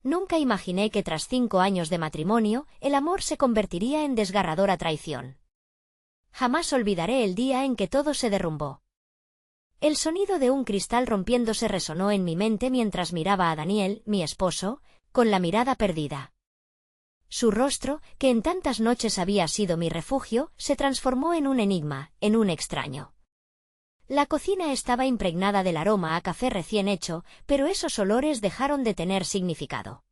Nunca imaginé que tras 5 años de matrimonio, el amor se convertiría en desgarradora traición. Jamás olvidaré el día en que todo se derrumbó. El sonido de un cristal rompiéndose resonó en mi mente mientras miraba a Daniel, mi esposo, con la mirada perdida. Su rostro, que en tantas noches había sido mi refugio, se transformó en un enigma, en un extraño. La cocina estaba impregnada del aroma a café recién hecho, pero esos olores dejaron de tener significado.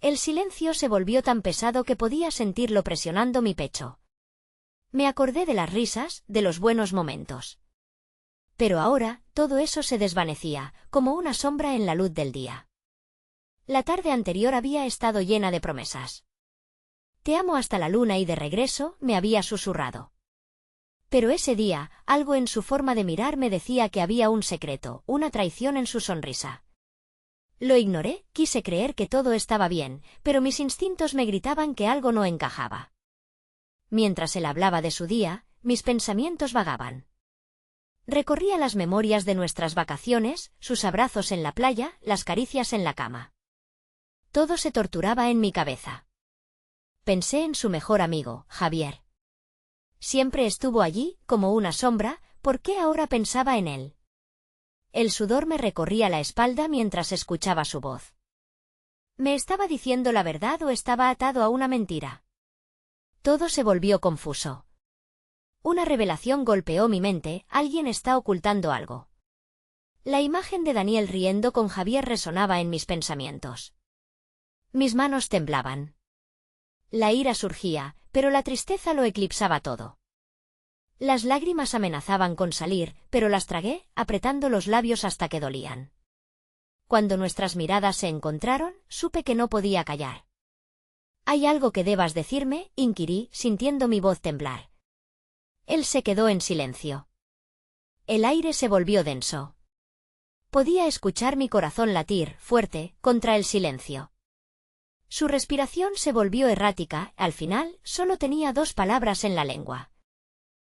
El silencio se volvió tan pesado que podía sentirlo presionando mi pecho. Me acordé de las risas, de los buenos momentos. Pero ahora, todo eso se desvanecía, como una sombra en la luz del día. La tarde anterior había estado llena de promesas. Te amo hasta la luna y de regreso, me había susurrado. Pero ese día, algo en su forma de mirar me decía que había un secreto, una traición en su sonrisa. Lo ignoré, quise creer que todo estaba bien, pero mis instintos me gritaban que algo no encajaba. Mientras él hablaba de su día, mis pensamientos vagaban. Recorría las memorias de nuestras vacaciones, sus abrazos en la playa, las caricias en la cama. Todo se torturaba en mi cabeza. Pensé en su mejor amigo, Javier. Siempre estuvo allí, como una sombra, ¿por qué ahora pensaba en él? El sudor me recorría la espalda mientras escuchaba su voz. ¿Me estaba diciendo la verdad o estaba atado a una mentira? Todo se volvió confuso. Una revelación golpeó mi mente, alguien está ocultando algo. La imagen de Daniel riendo con Javier resonaba en mis pensamientos. Mis manos temblaban. La ira surgía, pero la tristeza lo eclipsaba todo. Las lágrimas amenazaban con salir, pero las tragué, apretando los labios hasta que dolían. Cuando nuestras miradas se encontraron, supe que no podía callar. ¿Hay algo que debas decirme?, inquirí, sintiendo mi voz temblar. Él se quedó en silencio. El aire se volvió denso. Podía escuchar mi corazón latir, fuerte, contra el silencio. Su respiración se volvió errática, al final, solo tenía 2 palabras en la lengua.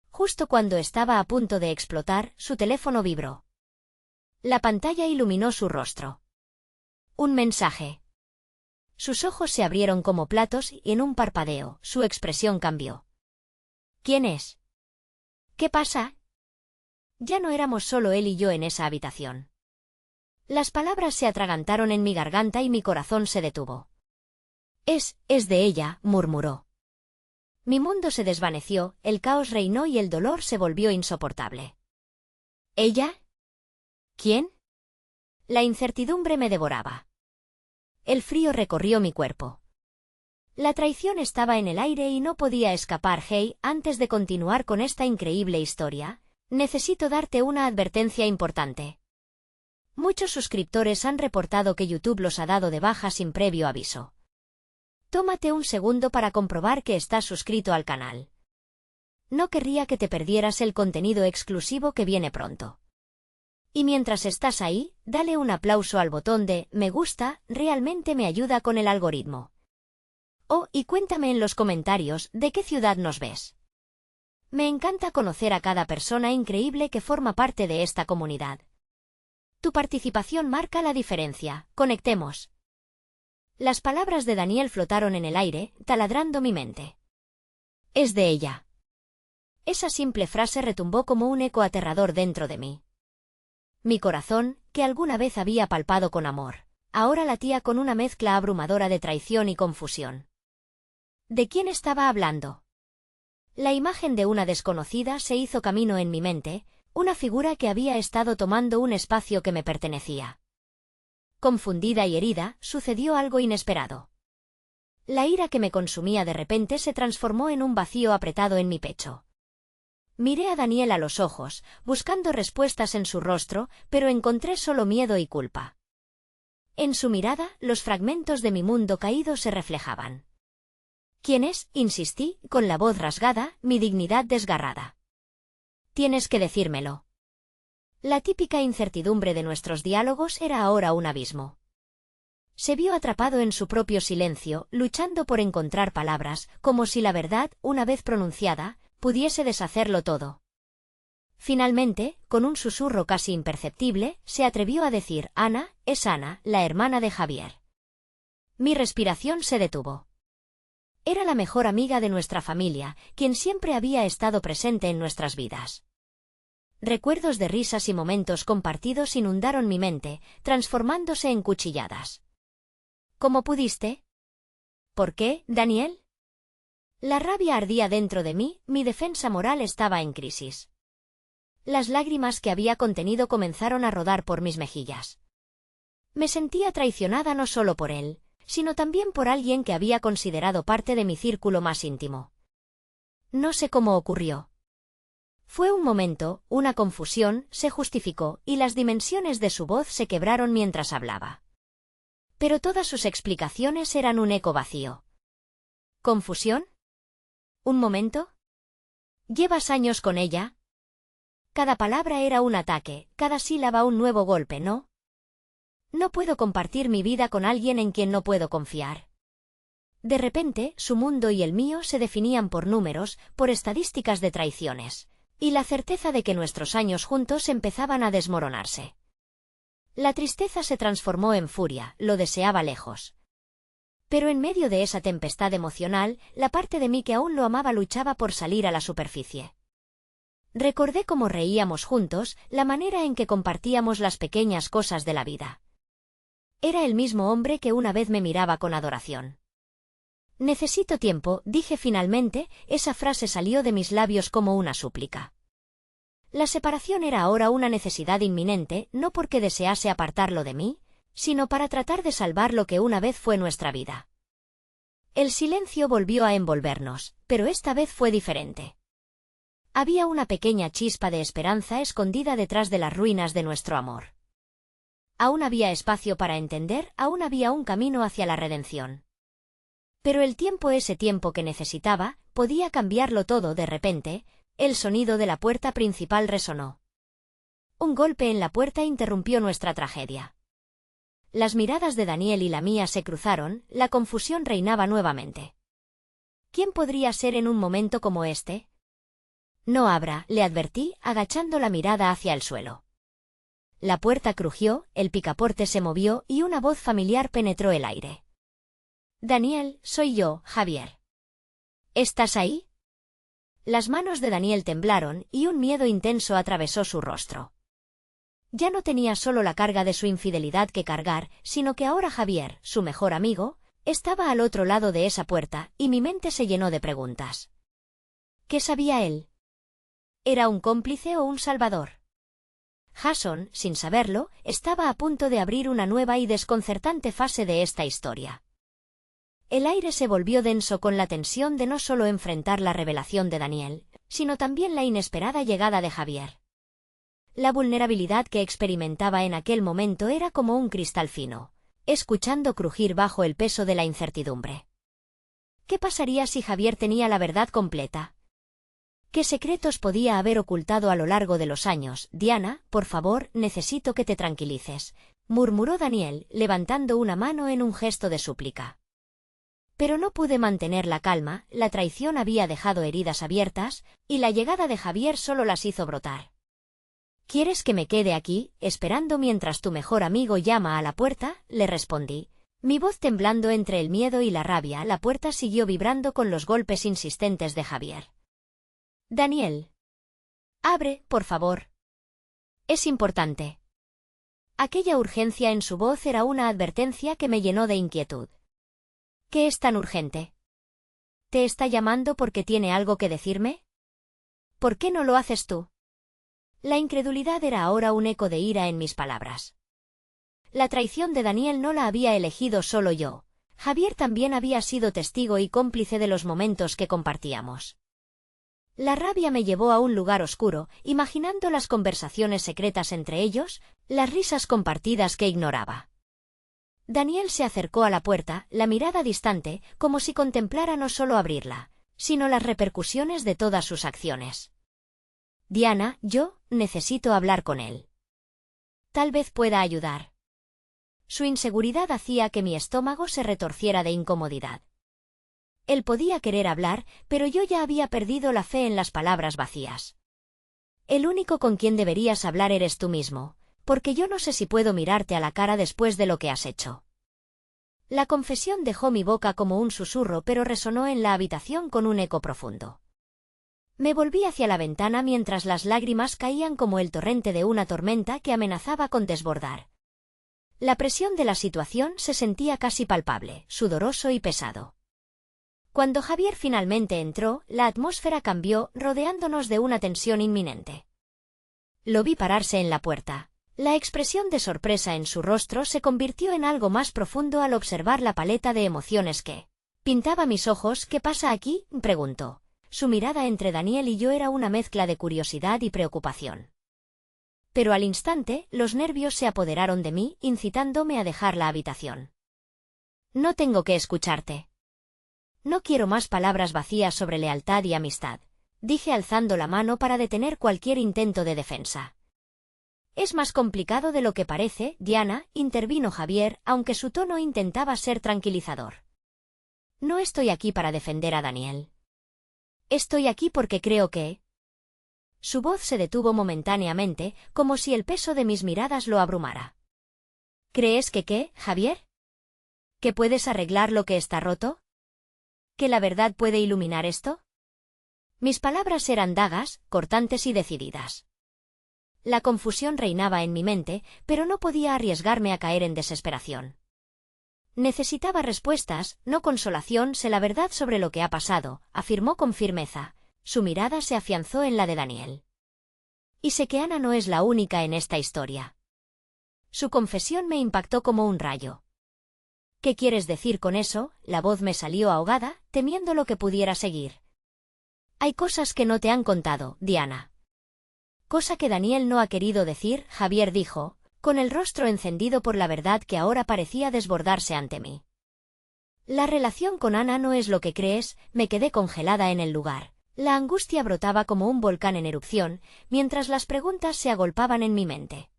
Justo cuando estaba a punto de explotar, su teléfono vibró. La pantalla iluminó su rostro. Un mensaje. Sus ojos se abrieron como platos y en un parpadeo, su expresión cambió. ¿Quién es? ¿Qué pasa? Ya no éramos solo él y yo en esa habitación. Las palabras se atragantaron en mi garganta y mi corazón se detuvo. Es de ella, murmuró. Mi mundo se desvaneció, el caos reinó y el dolor se volvió insoportable. ¿Ella? ¿Quién? La incertidumbre me devoraba. El frío recorrió mi cuerpo. La traición estaba en el aire y no podía escapar. Hey, antes de continuar con esta increíble historia, necesito darte una advertencia importante. Muchos suscriptores han reportado que YouTube los ha dado de baja sin previo aviso. Tómate un segundo para comprobar que estás suscrito al canal. No querría que te perdieras el contenido exclusivo que viene pronto. Y mientras estás ahí, dale un aplauso al botón de me gusta, realmente me ayuda con el algoritmo. Oh, y cuéntame en los comentarios de qué ciudad nos ves. Me encanta conocer a cada persona increíble que forma parte de esta comunidad. Tu participación marca la diferencia, conectemos. Las palabras de Daniel flotaron en el aire, taladrando mi mente. Es de ella. Esa simple frase retumbó como un eco aterrador dentro de mí. Mi corazón, que alguna vez había palpado con amor, ahora latía con una mezcla abrumadora de traición y confusión. ¿De quién estaba hablando? La imagen de una desconocida se hizo camino en mi mente, una figura que había estado tomando un espacio que me pertenecía. Confundida y herida, sucedió algo inesperado. La ira que me consumía de repente se transformó en un vacío apretado en mi pecho. Miré a Daniel a los ojos, buscando respuestas en su rostro, pero encontré solo miedo y culpa. En su mirada, los fragmentos de mi mundo caído se reflejaban. ¿Quién es?, insistí, con la voz rasgada, mi dignidad desgarrada. Tienes que decírmelo. La típica incertidumbre de nuestros diálogos era ahora un abismo. Se vio atrapado en su propio silencio, luchando por encontrar palabras, como si la verdad, una vez pronunciada, pudiese deshacerlo todo. Finalmente, con un susurro casi imperceptible, se atrevió a decir: Ana, es Ana, la hermana de Javier. Mi respiración se detuvo. Era la mejor amiga de nuestra familia, quien siempre había estado presente en nuestras vidas. Recuerdos de risas y momentos compartidos inundaron mi mente, transformándose en cuchilladas. ¿Cómo pudiste? ¿Por qué, Daniel? La rabia ardía dentro de mí, mi defensa moral estaba en crisis. Las lágrimas que había contenido comenzaron a rodar por mis mejillas. Me sentía traicionada no solo por él, sino también por alguien que había considerado parte de mi círculo más íntimo. No sé cómo ocurrió. Fue un momento, una confusión, se justificó, y las dimensiones de su voz se quebraron mientras hablaba. Pero todas sus explicaciones eran un eco vacío. ¿Confusión? ¿Un momento? ¿Llevas años con ella? Cada palabra era un ataque, cada sílaba un nuevo golpe, ¿no? No puedo compartir mi vida con alguien en quien no puedo confiar. De repente, su mundo y el mío se definían por números, por estadísticas de traiciones, y la certeza de que nuestros años juntos empezaban a desmoronarse. La tristeza se transformó en furia, lo deseaba lejos. Pero en medio de esa tempestad emocional, la parte de mí que aún lo amaba luchaba por salir a la superficie. Recordé cómo reíamos juntos, la manera en que compartíamos las pequeñas cosas de la vida. Era el mismo hombre que una vez me miraba con adoración. Necesito tiempo, dije finalmente, esa frase salió de mis labios como una súplica. La separación era ahora una necesidad inminente, no porque desease apartarlo de mí, sino para tratar de salvar lo que una vez fue nuestra vida. El silencio volvió a envolvernos, pero esta vez fue diferente. Había una pequeña chispa de esperanza escondida detrás de las ruinas de nuestro amor. Aún había espacio para entender, aún había un camino hacia la redención. Pero el tiempo, ese tiempo que necesitaba, podía cambiarlo todo de repente. El sonido de la puerta principal resonó. Un golpe en la puerta interrumpió nuestra tragedia. Las miradas de Daniel y la mía se cruzaron, la confusión reinaba nuevamente. ¿Quién podría ser en un momento como este? No abra, le advertí, agachando la mirada hacia el suelo. La puerta crujió, el picaporte se movió y una voz familiar penetró el aire. Daniel, soy yo, Javier. ¿Estás ahí? Las manos de Daniel temblaron y un miedo intenso atravesó su rostro. Ya no tenía solo la carga de su infidelidad que cargar, sino que ahora Javier, su mejor amigo, estaba al otro lado de esa puerta, y mi mente se llenó de preguntas. ¿Qué sabía él? ¿Era un cómplice o un salvador? Jason, sin saberlo, estaba a punto de abrir una nueva y desconcertante fase de esta historia. El aire se volvió denso con la tensión de no solo enfrentar la revelación de Daniel, sino también la inesperada llegada de Javier. La vulnerabilidad que experimentaba en aquel momento era como un cristal fino, escuchando crujir bajo el peso de la incertidumbre. ¿Qué pasaría si Javier tenía la verdad completa? ¿Qué secretos podía haber ocultado a lo largo de los años? Diana, por favor, necesito que te tranquilices, murmuró Daniel, levantando una mano en un gesto de súplica. Pero no pude mantener la calma, la traición había dejado heridas abiertas, y la llegada de Javier solo las hizo brotar. ¿Quieres que me quede aquí, esperando mientras tu mejor amigo llama a la puerta? Le respondí, mi voz temblando entre el miedo y la rabia. La puerta siguió vibrando con los golpes insistentes de Javier. Daniel. Abre, por favor. Es importante. Aquella urgencia en su voz era una advertencia que me llenó de inquietud. ¿Qué es tan urgente? ¿Te está llamando porque tiene algo que decirme? ¿Por qué no lo haces tú? La incredulidad era ahora un eco de ira en mis palabras. La traición de Daniel no la había elegido solo yo. Javier también había sido testigo y cómplice de los momentos que compartíamos. La rabia me llevó a un lugar oscuro, imaginando las conversaciones secretas entre ellos, las risas compartidas que ignoraba. Daniel se acercó a la puerta, la mirada distante, como si contemplara no solo abrirla, sino las repercusiones de todas sus acciones. Diana, yo necesito hablar con él. Tal vez pueda ayudar. Su inseguridad hacía que mi estómago se retorciera de incomodidad. Él podía querer hablar, pero yo ya había perdido la fe en las palabras vacías. El único con quien deberías hablar eres tú mismo, porque yo no sé si puedo mirarte a la cara después de lo que has hecho. La confesión dejó mi boca como un susurro, pero resonó en la habitación con un eco profundo. Me volví hacia la ventana mientras las lágrimas caían como el torrente de una tormenta que amenazaba con desbordar. La presión de la situación se sentía casi palpable, sudoroso y pesado. Cuando Javier finalmente entró, la atmósfera cambió, rodeándonos de una tensión inminente. Lo vi pararse en la puerta. La expresión de sorpresa en su rostro se convirtió en algo más profundo al observar la paleta de emociones que pintaba mis ojos. ¿Qué pasa aquí?, preguntó. Su mirada entre Daniel y yo era una mezcla de curiosidad y preocupación. Pero al instante, los nervios se apoderaron de mí, incitándome a dejar la habitación. No tengo que escucharte. No quiero más palabras vacías sobre lealtad y amistad, dije alzando la mano para detener cualquier intento de defensa. Es más complicado de lo que parece, Diana, intervino Javier, aunque su tono intentaba ser tranquilizador. No estoy aquí para defender a Daniel. Estoy aquí porque creo que... Su voz se detuvo momentáneamente, como si el peso de mis miradas lo abrumara. ¿Crees que qué, Javier? ¿Que puedes arreglar lo que está roto? ¿Que la verdad puede iluminar esto? Mis palabras eran dagas, cortantes y decididas. La confusión reinaba en mi mente, pero no podía arriesgarme a caer en desesperación. Necesitaba respuestas, no consolación. Sé la verdad sobre lo que ha pasado, afirmó con firmeza. Su mirada se afianzó en la de Daniel. Y sé que Ana no es la única en esta historia. Su confesión me impactó como un rayo. ¿Qué quieres decir con eso? La voz me salió ahogada, temiendo lo que pudiera seguir. Hay cosas que no te han contado, Diana. Cosa que Daniel no ha querido decir, Javier dijo, con el rostro encendido por la verdad que ahora parecía desbordarse ante mí. La relación con Ana no es lo que crees. Me quedé congelada en el lugar. La angustia brotaba como un volcán en erupción, mientras las preguntas se agolpaban en mi mente.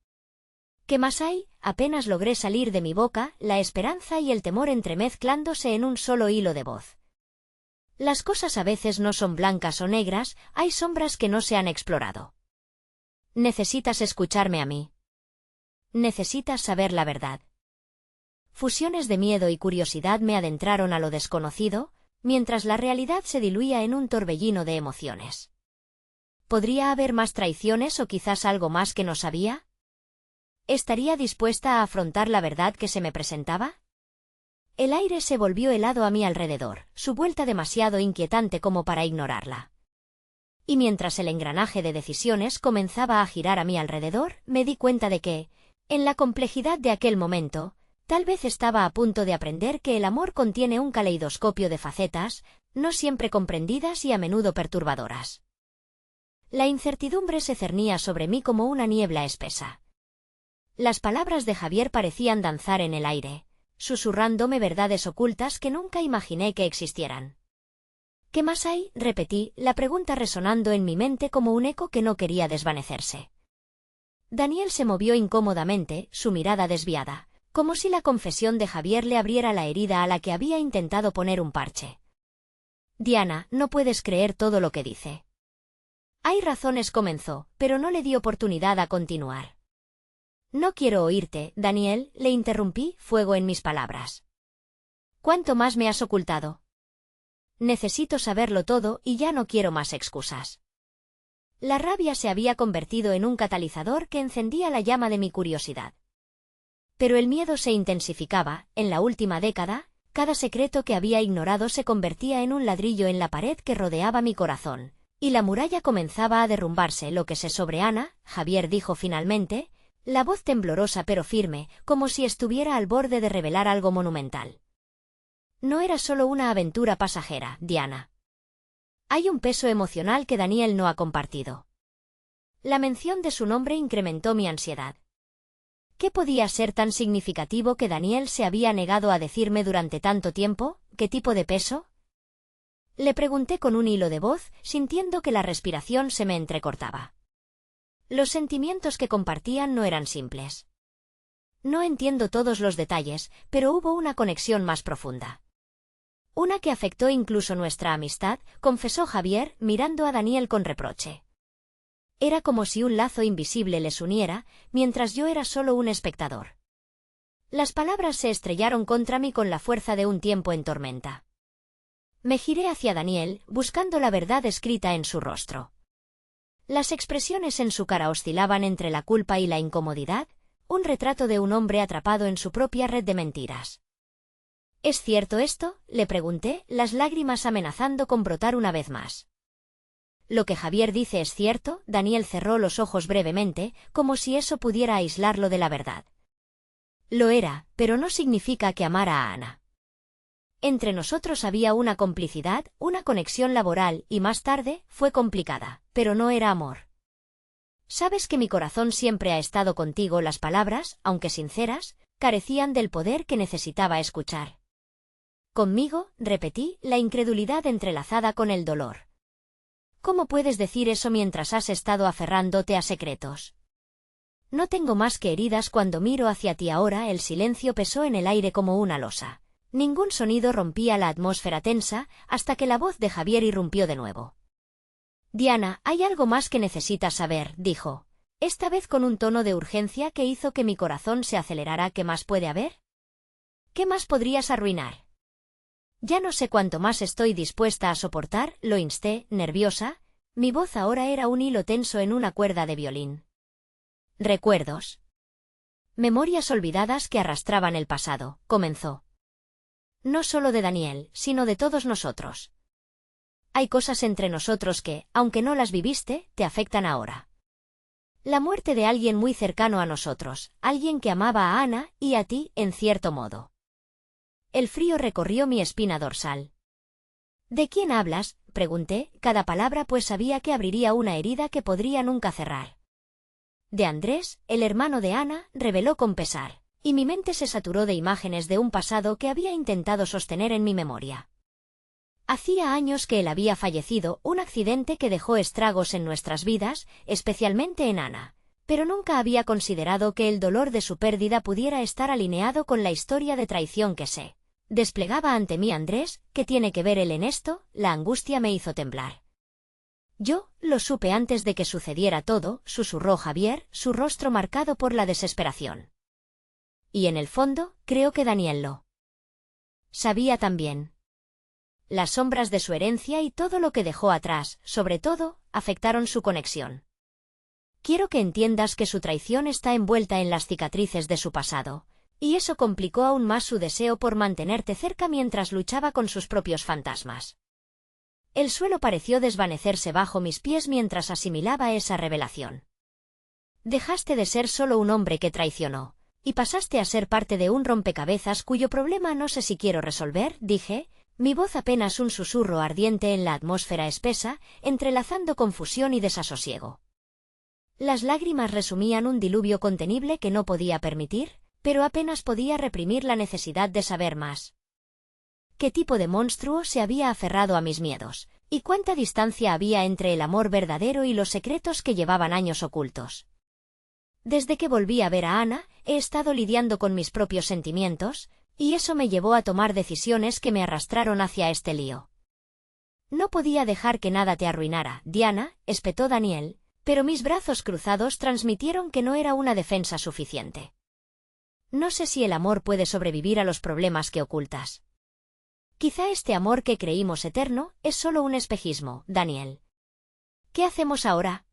¿Qué más hay? Apenas logré salir de mi boca, la esperanza y el temor entremezclándose en un solo hilo de voz. Las cosas a veces no son blancas o negras, hay sombras que no se han explorado. Necesitas escucharme a mí. Necesitas saber la verdad. Fusiones de miedo y curiosidad me adentraron a lo desconocido, mientras la realidad se diluía en un torbellino de emociones. ¿Podría haber más traiciones o quizás algo más que no sabía? ¿Estaría dispuesta a afrontar la verdad que se me presentaba? El aire se volvió helado a mi alrededor, su vuelta demasiado inquietante como para ignorarla. Y mientras el engranaje de decisiones comenzaba a girar a mi alrededor, me di cuenta de que, en la complejidad de aquel momento, tal vez estaba a punto de aprender que el amor contiene un caleidoscopio de facetas, no siempre comprendidas y a menudo perturbadoras. La incertidumbre se cernía sobre mí como una niebla espesa. Las palabras de Javier parecían danzar en el aire, susurrándome verdades ocultas que nunca imaginé que existieran. ¿Qué más hay?, repetí, la pregunta resonando en mi mente como un eco que no quería desvanecerse. Daniel se movió incómodamente, su mirada desviada, como si la confesión de Javier le abriera la herida a la que había intentado poner un parche. Diana, no puedes creer todo lo que dice. Hay razones, comenzó, pero no le di oportunidad a continuar. No quiero oírte, Daniel, le interrumpí, fuego en mis palabras. ¿Cuánto más me has ocultado? Necesito saberlo todo y ya no quiero más excusas. La rabia se había convertido en un catalizador que encendía la llama de mi curiosidad. Pero el miedo se intensificaba. En la última década, cada secreto que había ignorado se convertía en un ladrillo en la pared que rodeaba mi corazón, y la muralla comenzaba a derrumbarse. Lo que sé sobre Ana, Javier dijo finalmente, la voz temblorosa pero firme, como si estuviera al borde de revelar algo monumental. No era solo una aventura pasajera, Diana. Hay un peso emocional que Daniel no ha compartido. La mención de su nombre incrementó mi ansiedad. ¿Qué podía ser tan significativo que Daniel se había negado a decirme durante tanto tiempo? ¿Qué tipo de peso? Le pregunté con un hilo de voz, sintiendo que la respiración se me entrecortaba. Los sentimientos que compartían no eran simples. No entiendo todos los detalles, pero hubo una conexión más profunda. Una que afectó incluso nuestra amistad, confesó Javier, mirando a Daniel con reproche. Era como si un lazo invisible les uniera, mientras yo era solo un espectador. Las palabras se estrellaron contra mí con la fuerza de un tiempo en tormenta. Me giré hacia Daniel, buscando la verdad escrita en su rostro. Las expresiones en su cara oscilaban entre la culpa y la incomodidad, un retrato de un hombre atrapado en su propia red de mentiras. ¿Es cierto esto?, le pregunté, las lágrimas amenazando con brotar una vez más. Lo que Javier dice es cierto. Daniel cerró los ojos brevemente, como si eso pudiera aislarlo de la verdad. Lo era, pero no significa que amara a Ana. Entre nosotros había una complicidad, una conexión laboral, y más tarde, fue complicada, pero no era amor. Sabes que mi corazón siempre ha estado contigo. Las palabras, aunque sinceras, carecían del poder que necesitaba escuchar. Conmigo, repetí, la incredulidad entrelazada con el dolor. ¿Cómo puedes decir eso mientras has estado aferrándote a secretos? No tengo más que heridas cuando miro hacia ti ahora. El silencio pesó en el aire como una losa. Ningún sonido rompía la atmósfera tensa, hasta que la voz de Javier irrumpió de nuevo. Diana, hay algo más que necesitas saber, dijo, esta vez con un tono de urgencia que hizo que mi corazón se acelerara. ¿Qué más puede haber? ¿Qué más podrías arruinar? Ya no sé cuánto más estoy dispuesta a soportar, lo insté, nerviosa. Mi voz ahora era un hilo tenso en una cuerda de violín. Recuerdos. Memorias olvidadas que arrastraban el pasado, comenzó. No solo de Daniel, sino de todos nosotros. Hay cosas entre nosotros que, aunque no las viviste, te afectan ahora. La muerte de alguien muy cercano a nosotros, alguien que amaba a Ana y a ti, en cierto modo. El frío recorrió mi espina dorsal. ¿De quién hablas?, pregunté, cada palabra pues sabía que abriría una herida que podría nunca cerrar. De Andrés, el hermano de Ana, reveló con pesar, y mi mente se saturó de imágenes de un pasado que había intentado sostener en mi memoria. Hacía años que él había fallecido, un accidente que dejó estragos en nuestras vidas, especialmente en Ana, pero nunca había considerado que el dolor de su pérdida pudiera estar alineado con la historia de traición que se desplegaba ante mí. Andrés, ¿qué tiene que ver él en esto? La angustia me hizo temblar. Yo lo supe antes de que sucediera todo, susurró Javier, su rostro marcado por la desesperación. Y en el fondo, creo que Daniel lo sabía también. Las sombras de su herencia y todo lo que dejó atrás, sobre todo, afectaron su conexión. Quiero que entiendas que su traición está envuelta en las cicatrices de su pasado, y eso complicó aún más su deseo por mantenerte cerca mientras luchaba con sus propios fantasmas. El suelo pareció desvanecerse bajo mis pies mientras asimilaba esa revelación. Dejaste de ser solo un hombre que traicionó, y pasaste a ser parte de un rompecabezas cuyo problema no sé si quiero resolver, dije, mi voz apenas un susurro ardiente en la atmósfera espesa, entrelazando confusión y desasosiego. Las lágrimas resumían un diluvio contenible que no podía permitir, pero apenas podía reprimir la necesidad de saber más. ¿Qué tipo de monstruo se había aferrado a mis miedos? ¿Y cuánta distancia había entre el amor verdadero y los secretos que llevaban años ocultos? Desde que volví a ver a Ana, he estado lidiando con mis propios sentimientos, y eso me llevó a tomar decisiones que me arrastraron hacia este lío. No podía dejar que nada te arruinara, Diana, espetó Daniel, pero mis brazos cruzados transmitieron que no era una defensa suficiente. No sé si el amor puede sobrevivir a los problemas que ocultas. Quizá este amor que creímos eterno es solo un espejismo, Daniel. ¿Qué hacemos ahora?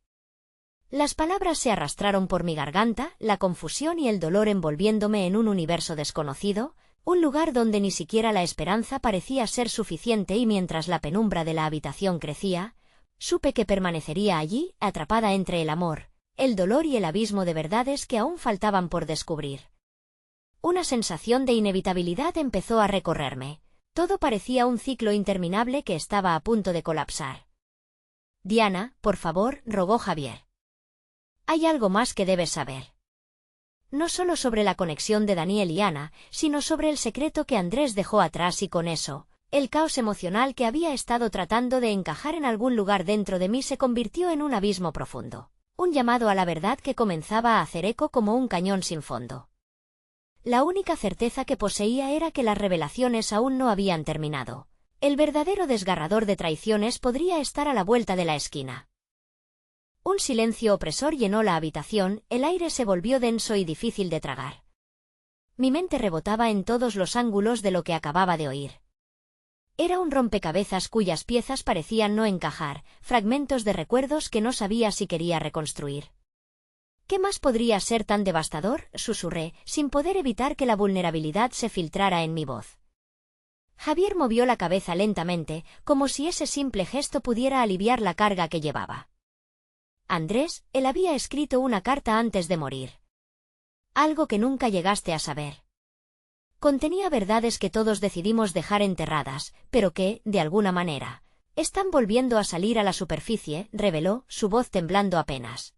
Las palabras se arrastraron por mi garganta, la confusión y el dolor envolviéndome en un universo desconocido, un lugar donde ni siquiera la esperanza parecía ser suficiente, y mientras la penumbra de la habitación crecía, supe que permanecería allí, atrapada entre el amor, el dolor y el abismo de verdades que aún faltaban por descubrir. Una sensación de inevitabilidad empezó a recorrerme. Todo parecía un ciclo interminable que estaba a punto de colapsar. Diana, por favor, rogó Javier. Hay algo más que debes saber. No solo sobre la conexión de Daniel y Ana, sino sobre el secreto que Andrés dejó atrás y con eso, el caos emocional que había estado tratando de encajar en algún lugar dentro de mí se convirtió en un abismo profundo. Un llamado a la verdad que comenzaba a hacer eco como un cañón sin fondo. La única certeza que poseía era que las revelaciones aún no habían terminado. El verdadero desgarrador de traiciones podría estar a la vuelta de la esquina. Un silencio opresor llenó la habitación, el aire se volvió denso y difícil de tragar. Mi mente rebotaba en todos los ángulos de lo que acababa de oír. Era un rompecabezas cuyas piezas parecían no encajar, fragmentos de recuerdos que no sabía si quería reconstruir. ¿Qué más podría ser tan devastador?, susurré, sin poder evitar que la vulnerabilidad se filtrara en mi voz. Javier movió la cabeza lentamente, como si ese simple gesto pudiera aliviar la carga que llevaba. Andrés, él había escrito una carta antes de morir. Algo que nunca llegaste a saber. Contenía verdades que todos decidimos dejar enterradas, pero que, de alguna manera, están volviendo a salir a la superficie, reveló, su voz temblando apenas.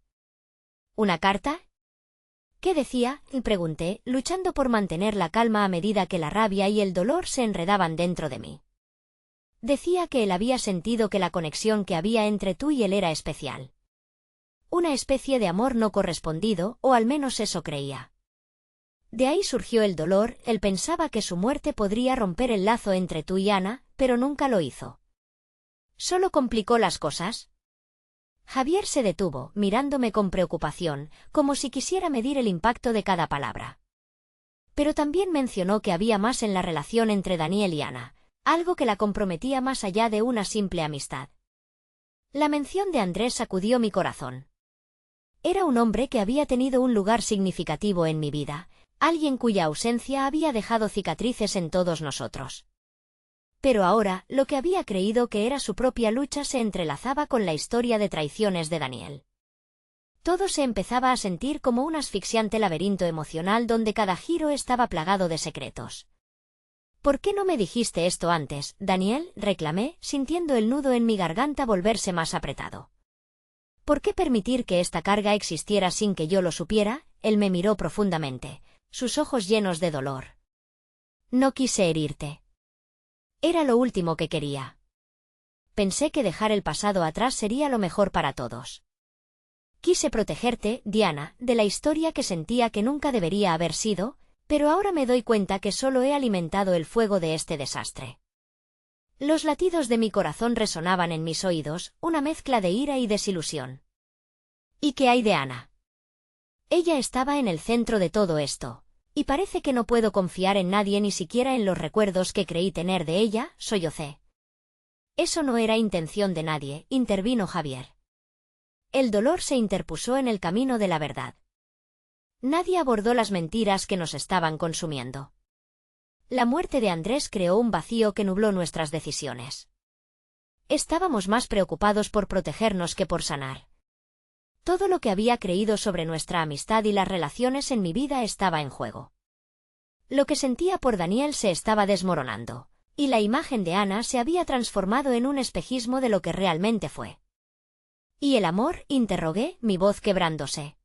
¿Una carta? ¿Qué decía?, pregunté, luchando por mantener la calma a medida que la rabia y el dolor se enredaban dentro de mí. Decía que él había sentido que la conexión que había entre tú y él era especial. Una especie de amor no correspondido, o al menos eso creía. De ahí surgió el dolor, él pensaba que su muerte podría romper el lazo entre tú y Ana, pero nunca lo hizo. ¿Solo complicó las cosas? Javier se detuvo, mirándome con preocupación, como si quisiera medir el impacto de cada palabra. Pero también mencionó que había más en la relación entre Daniel y Ana, algo que la comprometía más allá de una simple amistad. La mención de Andrés sacudió mi corazón. Era un hombre que había tenido un lugar significativo en mi vida, alguien cuya ausencia había dejado cicatrices en todos nosotros. Pero ahora, lo que había creído que era su propia lucha se entrelazaba con la historia de traiciones de Daniel. Todo se empezaba a sentir como un asfixiante laberinto emocional donde cada giro estaba plagado de secretos. ¿Por qué no me dijiste esto antes, Daniel?, reclamé, sintiendo el nudo en mi garganta volverse más apretado. ¿Por qué permitir que esta carga existiera sin que yo lo supiera? Él me miró profundamente, sus ojos llenos de dolor. No quise herirte. Era lo último que quería. Pensé que dejar el pasado atrás sería lo mejor para todos. Quise protegerte, Diana, de la historia que sentía que nunca debería haber sido, pero ahora me doy cuenta que solo he alimentado el fuego de este desastre. Los latidos de mi corazón resonaban en mis oídos, una mezcla de ira y desilusión. ¿Y qué hay de Ana? Ella estaba en el centro de todo esto. Y parece que no puedo confiar en nadie, ni siquiera en los recuerdos que creí tener de ella, sollocé. Eso no era intención de nadie, intervino Javier. El dolor se interpuso en el camino de la verdad. Nadie abordó las mentiras que nos estaban consumiendo. La muerte de Andrés creó un vacío que nubló nuestras decisiones. Estábamos más preocupados por protegernos que por sanar. Todo lo que había creído sobre nuestra amistad y las relaciones en mi vida estaba en juego. Lo que sentía por Daniel se estaba desmoronando, y la imagen de Ana se había transformado en un espejismo de lo que realmente fue. ¿Y el amor?, interrogué, mi voz quebrándose.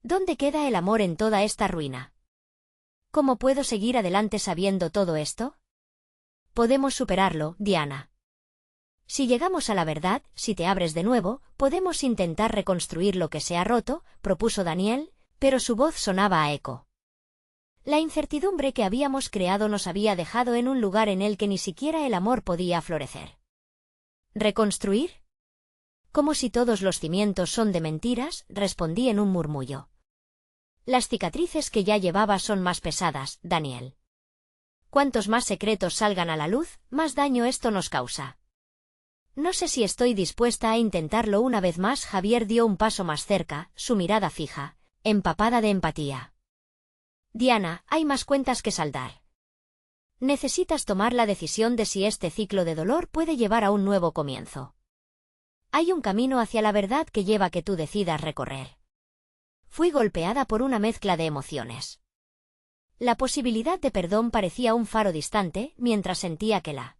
¿Dónde queda el amor en toda esta ruina? ¿Cómo puedo seguir adelante sabiendo todo esto? Podemos superarlo, Diana. Si llegamos a la verdad, si te abres de nuevo, podemos intentar reconstruir lo que se ha roto, propuso Daniel, pero su voz sonaba a eco. La incertidumbre que habíamos creado nos había dejado en un lugar en el que ni siquiera el amor podía florecer. ¿Reconstruir? Como si todos los cimientos son de mentiras, respondí en un murmullo. Las cicatrices que ya llevaba son más pesadas, Daniel. Cuantos más secretos salgan a la luz, más daño esto nos causa. No sé si estoy dispuesta a intentarlo una vez más. Javier dio un paso más cerca, su mirada fija, empapada de empatía. Diana, hay más cuentas que saldar. Necesitas tomar la decisión de si este ciclo de dolor puede llevar a un nuevo comienzo. Hay un camino hacia la verdad que lleva a que tú decidas recorrer. Fui golpeada por una mezcla de emociones. La posibilidad de perdón parecía un faro distante, mientras sentía que la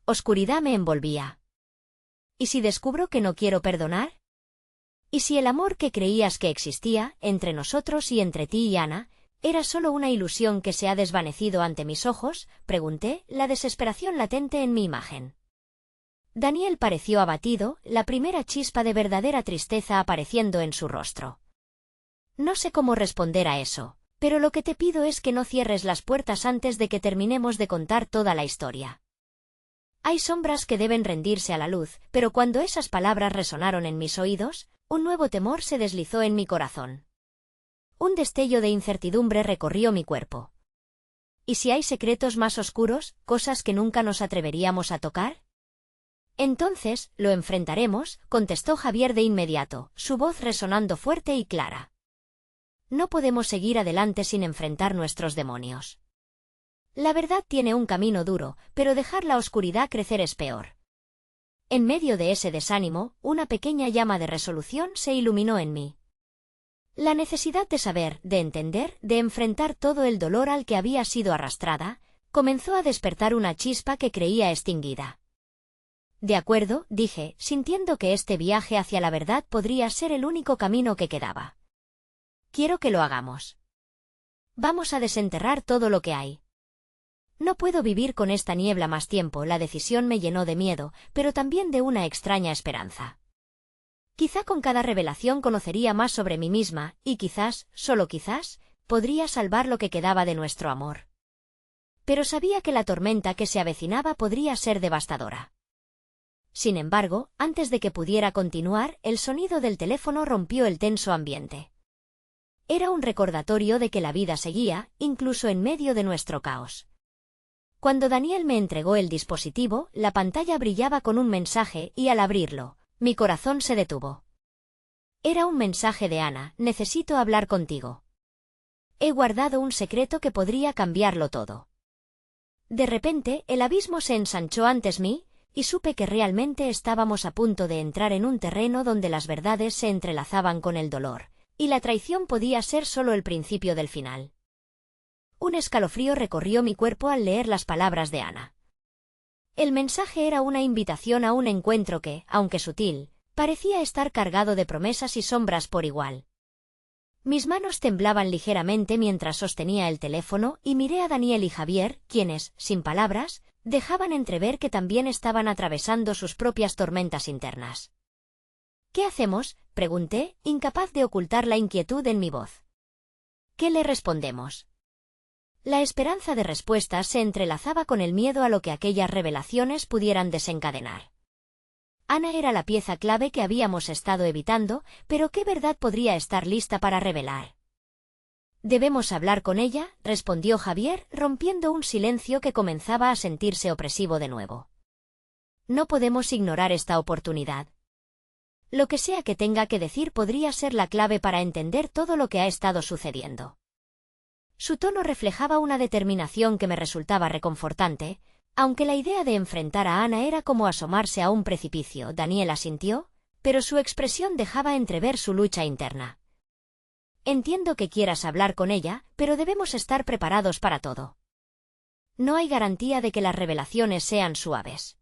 oscuridad me envolvía. ¿Y si descubro que no quiero perdonar? ¿Y si el amor que creías que existía, entre nosotros y entre ti y Ana, era solo una ilusión que se ha desvanecido ante mis ojos? Pregunté, la desesperación latente en mi imagen. Daniel pareció abatido, la primera chispa de verdadera tristeza apareciendo en su rostro. No sé cómo responder a eso, pero lo que te pido es que no cierres las puertas antes de que terminemos de contar toda la historia. Hay sombras que deben rendirse a la luz, pero cuando esas palabras resonaron en mis oídos, un nuevo temor se deslizó en mi corazón. Un destello de incertidumbre recorrió mi cuerpo. ¿Y si hay secretos más oscuros, cosas que nunca nos atreveríamos a tocar? Entonces, lo enfrentaremos, contestó Javier de inmediato, su voz resonando fuerte y clara. No podemos seguir adelante sin enfrentar nuestros demonios. La verdad tiene un camino duro, pero dejar la oscuridad crecer es peor. En medio de ese desánimo, una pequeña llama de resolución se iluminó en mí. La necesidad de saber, de entender, de enfrentar todo el dolor al que había sido arrastrada, comenzó a despertar una chispa que creía extinguida. De acuerdo, dije, sintiendo que este viaje hacia la verdad podría ser el único camino que quedaba. Quiero que lo hagamos. Vamos a desenterrar todo lo que hay. No puedo vivir con esta niebla más tiempo. La decisión me llenó de miedo, pero también de una extraña esperanza. Quizá con cada revelación conocería más sobre mí misma, y quizás, solo quizás, podría salvar lo que quedaba de nuestro amor. Pero sabía que la tormenta que se avecinaba podría ser devastadora. Sin embargo, antes de que pudiera continuar, el sonido del teléfono rompió el tenso ambiente. Era un recordatorio de que la vida seguía, incluso en medio de nuestro caos. Cuando Daniel me entregó el dispositivo, la pantalla brillaba con un mensaje y al abrirlo, mi corazón se detuvo. Era un mensaje de Ana: necesito hablar contigo. He guardado un secreto que podría cambiarlo todo. De repente, el abismo se ensanchó ante mí, y supe que realmente estábamos a punto de entrar en un terreno donde las verdades se entrelazaban con el dolor, y la traición podía ser solo el principio del final. Un escalofrío recorrió mi cuerpo al leer las palabras de Ana. El mensaje era una invitación a un encuentro que, aunque sutil, parecía estar cargado de promesas y sombras por igual. Mis manos temblaban ligeramente mientras sostenía el teléfono y miré a Daniel y Javier, quienes, sin palabras, dejaban entrever que también estaban atravesando sus propias tormentas internas. ¿Qué hacemos?, pregunté, incapaz de ocultar la inquietud en mi voz. ¿Qué le respondemos? La esperanza de respuestas se entrelazaba con el miedo a lo que aquellas revelaciones pudieran desencadenar. Ana era la pieza clave que habíamos estado evitando, pero ¿qué verdad podría estar lista para revelar? Debemos hablar con ella, respondió Javier, rompiendo un silencio que comenzaba a sentirse opresivo de nuevo. No podemos ignorar esta oportunidad. Lo que sea que tenga que decir podría ser la clave para entender todo lo que ha estado sucediendo. Su tono reflejaba una determinación que me resultaba reconfortante, aunque la idea de enfrentar a Ana era como asomarse a un precipicio. Daniel asintió, pero su expresión dejaba entrever su lucha interna. Entiendo que quieras hablar con ella, pero debemos estar preparados para todo. No hay garantía de que las revelaciones sean suaves.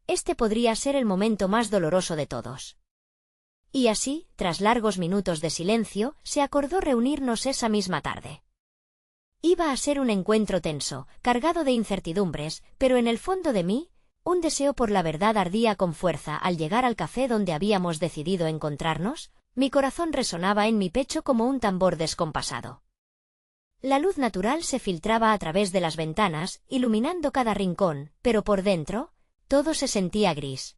Este podría ser el momento más doloroso de todos. Y así, tras largos minutos de silencio, se acordó reunirnos esa misma tarde. Iba a ser un encuentro tenso, cargado de incertidumbres, pero en el fondo de mí, un deseo por la verdad ardía con fuerza. Al llegar al café donde habíamos decidido encontrarnos, mi corazón resonaba en mi pecho como un tambor descompasado. La luz natural se filtraba a través de las ventanas, iluminando cada rincón, pero por dentro, todo se sentía gris.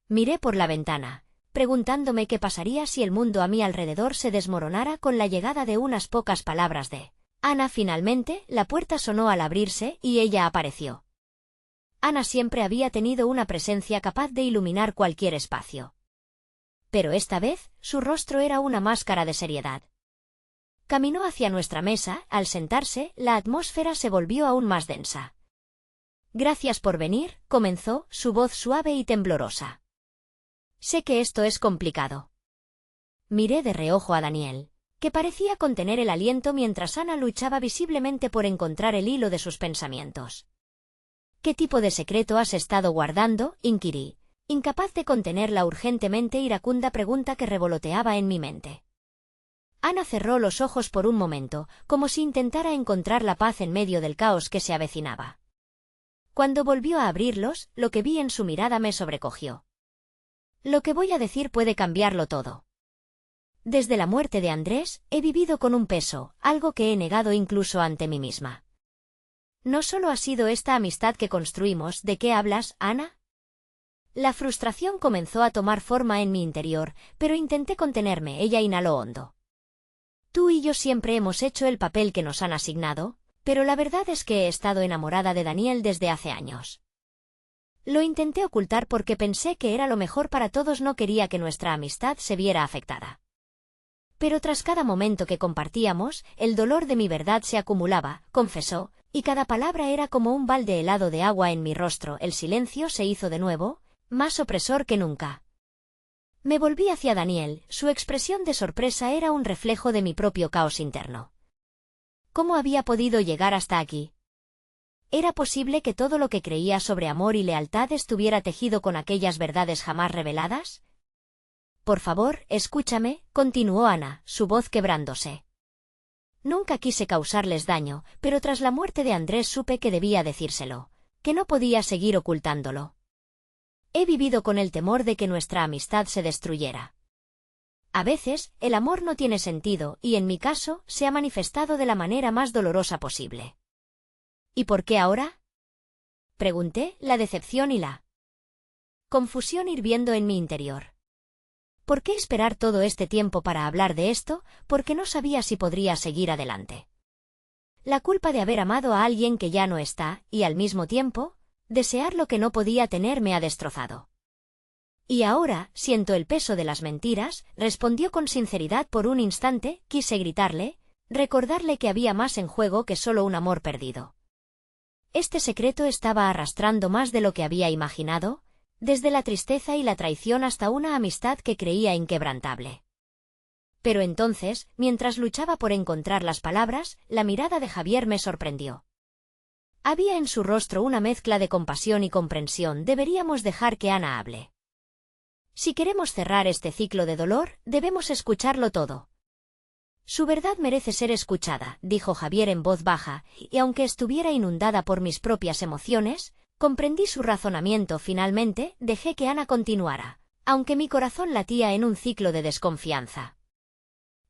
Miré por la ventana, preguntándome qué pasaría si el mundo a mi alrededor se desmoronara con la llegada de unas pocas palabras de Ana. Finalmente, la puerta sonó al abrirse y ella apareció. Ana siempre había tenido una presencia capaz de iluminar cualquier espacio. Pero esta vez, su rostro era una máscara de seriedad. Caminó hacia nuestra mesa. Al sentarse, la atmósfera se volvió aún más densa. Gracias por venir, comenzó, su voz suave y temblorosa. Sé que esto es complicado. Miré de reojo a Daniel, que parecía contener el aliento mientras Ana luchaba visiblemente por encontrar el hilo de sus pensamientos. ¿Qué tipo de secreto has estado guardando?, inquirí, incapaz de contener la urgentemente iracunda pregunta que revoloteaba en mi mente. Ana cerró los ojos por un momento, como si intentara encontrar la paz en medio del caos que se avecinaba. Cuando volvió a abrirlos, lo que vi en su mirada me sobrecogió. Lo que voy a decir puede cambiarlo todo. Desde la muerte de Andrés, he vivido con un peso, algo que he negado incluso ante mí misma. No solo ha sido esta amistad que construimos. ¿De qué hablas, Ana? La frustración comenzó a tomar forma en mi interior, pero intenté contenerme. Ella inhaló hondo. Tú y yo siempre hemos hecho el papel que nos han asignado, pero la verdad es que he estado enamorada de Daniel desde hace años. Lo intenté ocultar porque pensé que era lo mejor para todos, no quería que nuestra amistad se viera afectada. Pero tras cada momento que compartíamos, el dolor de mi verdad se acumulaba, confesó, y cada palabra era como un balde helado de agua en mi rostro. El silencio se hizo de nuevo, más opresor que nunca. Me volví hacia Daniel, su expresión de sorpresa era un reflejo de mi propio caos interno. ¿Cómo había podido llegar hasta aquí? ¿Era posible que todo lo que creía sobre amor y lealtad estuviera tejido con aquellas verdades jamás reveladas? Por favor, escúchame, continuó Ana, su voz quebrándose. Nunca quise causarles daño, pero tras la muerte de Andrés supe que debía decírselo, que no podía seguir ocultándolo. He vivido con el temor de que nuestra amistad se destruyera. A veces, el amor no tiene sentido, y en mi caso, se ha manifestado de la manera más dolorosa posible. ¿Y por qué ahora? Pregunté, la decepción y la confusión hirviendo en mi interior. ¿Por qué esperar todo este tiempo para hablar de esto? Porque no sabía si podría seguir adelante. La culpa de haber amado a alguien que ya no está, y al mismo tiempo, desear lo que no podía tener me ha destrozado. Y ahora, siento el peso de las mentiras, respondió con sinceridad. Por un instante, quise gritarle, recordarle que había más en juego que solo un amor perdido. Este secreto estaba arrastrando más de lo que había imaginado, desde la tristeza y la traición hasta una amistad que creía inquebrantable. Pero entonces, mientras luchaba por encontrar las palabras, la mirada de Javier me sorprendió. Había en su rostro una mezcla de compasión y comprensión. Deberíamos dejar que Ana hable. Si queremos cerrar este ciclo de dolor, debemos escucharlo todo. Su verdad merece ser escuchada, dijo Javier en voz baja, y aunque estuviera inundada por mis propias emociones, comprendí su razonamiento. Finalmente, dejé que Ana continuara, aunque mi corazón latía en un ciclo de desconfianza.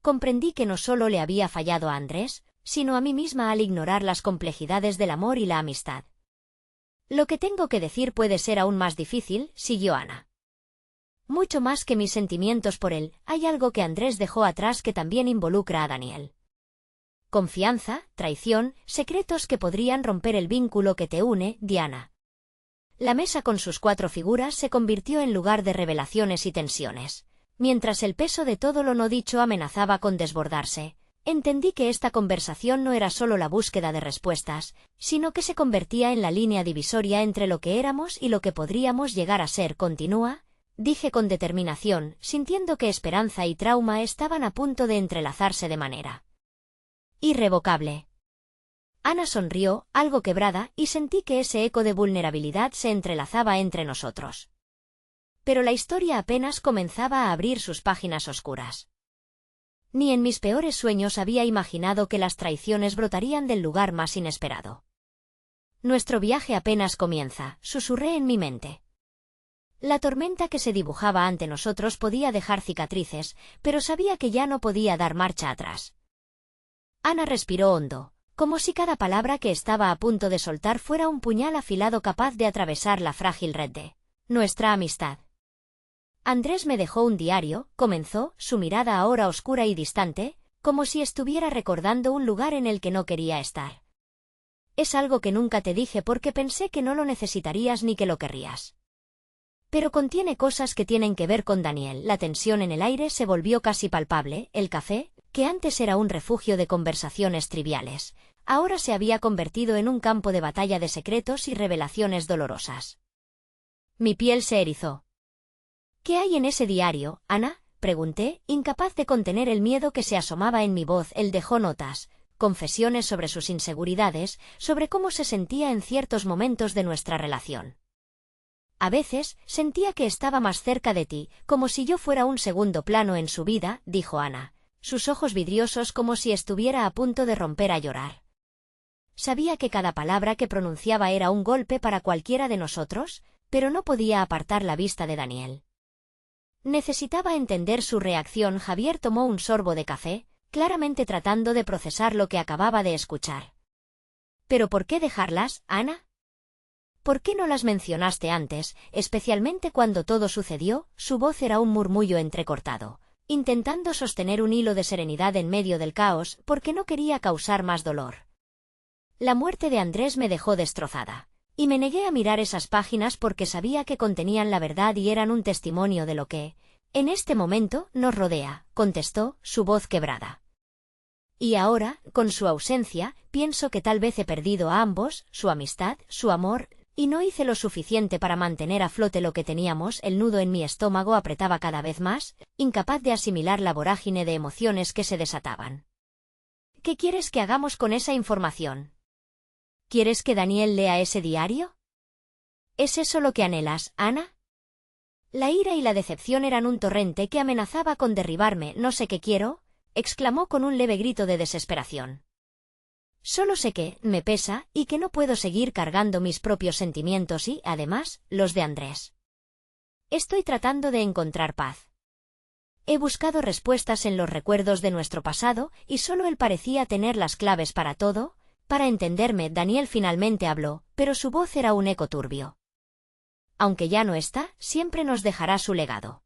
Comprendí que no solo le había fallado a Andrés, sino a mí misma al ignorar las complejidades del amor y la amistad. Lo que tengo que decir puede ser aún más difícil, siguió Ana. Mucho más que mis sentimientos por él, hay algo que Andrés dejó atrás que también involucra a Daniel. Confianza, traición, secretos que podrían romper el vínculo que te une, Diana. La mesa con sus 4 figuras se convirtió en lugar de revelaciones y tensiones. Mientras el peso de todo lo no dicho amenazaba con desbordarse, entendí que esta conversación no era solo la búsqueda de respuestas, sino que se convertía en la línea divisoria entre lo que éramos y lo que podríamos llegar a ser. Continúa, dije con determinación, sintiendo que esperanza y trauma estaban a punto de entrelazarse de manera irrevocable. Ana sonrió, algo quebrada, y sentí que ese eco de vulnerabilidad se entrelazaba entre nosotros. Pero la historia apenas comenzaba a abrir sus páginas oscuras. Ni en mis peores sueños había imaginado que las traiciones brotarían del lugar más inesperado. Nuestro viaje apenas comienza, susurré en mi mente. La tormenta que se dibujaba ante nosotros podía dejar cicatrices, pero sabía que ya no podía dar marcha atrás. Ana respiró hondo, como si cada palabra que estaba a punto de soltar fuera un puñal afilado capaz de atravesar la frágil red de nuestra amistad. Andrés me dejó un diario, comenzó, su mirada ahora oscura y distante, como si estuviera recordando un lugar en el que no quería estar. Es algo que nunca te dije porque pensé que no lo necesitarías ni que lo querrías. Pero contiene cosas que tienen que ver con Daniel. La tensión en el aire se volvió casi palpable. El café, que antes era un refugio de conversaciones triviales, ahora se había convertido en un campo de batalla de secretos y revelaciones dolorosas. Mi piel se erizó. ¿Qué hay en ese diario, Ana?, pregunté, incapaz de contener el miedo que se asomaba en mi voz. Él dejó notas, confesiones sobre sus inseguridades, sobre cómo se sentía en ciertos momentos de nuestra relación. A veces, sentía que estaba más cerca de ti, como si yo fuera un segundo plano en su vida, dijo Ana, sus ojos vidriosos como si estuviera a punto de romper a llorar. Sabía que cada palabra que pronunciaba era un golpe para cualquiera de nosotros, pero no podía apartar la vista de Daniel. Necesitaba entender su reacción. Javier tomó un sorbo de café, claramente tratando de procesar lo que acababa de escuchar. ¿Pero por qué dejarlas, Ana? ¿Por qué no las mencionaste antes, especialmente cuando todo sucedió? Su voz era un murmullo entrecortado. intentando sostener un hilo de serenidad en medio del caos porque no quería causar más dolor. La muerte de Andrés me dejó destrozada, y me negué a mirar esas páginas porque sabía que contenían la verdad y eran un testimonio de lo que, en este momento, nos rodea, contestó, su voz quebrada. Y ahora, con su ausencia, pienso que tal vez he perdido a ambos, su amistad, su amor, y no hice lo suficiente para mantener a flote lo que teníamos. El nudo en mi estómago apretaba cada vez más, incapaz de asimilar la vorágine de emociones que se desataban. ¿Qué quieres que hagamos con esa información? ¿Quieres que Daniel lea ese diario? ¿Es eso lo que anhelas, Ana? La ira y la decepción eran un torrente que amenazaba con derribarme. No sé qué quiero, exclamó con un leve grito de desesperación. Solo sé que me pesa y que no puedo seguir cargando mis propios sentimientos y, además, los de Andrés. Estoy tratando de encontrar paz. He buscado respuestas en los recuerdos de nuestro pasado y solo él parecía tener las claves para todo. Para entenderme, Daniel finalmente habló, pero su voz era un eco turbio. Aunque ya no está, siempre nos dejará su legado.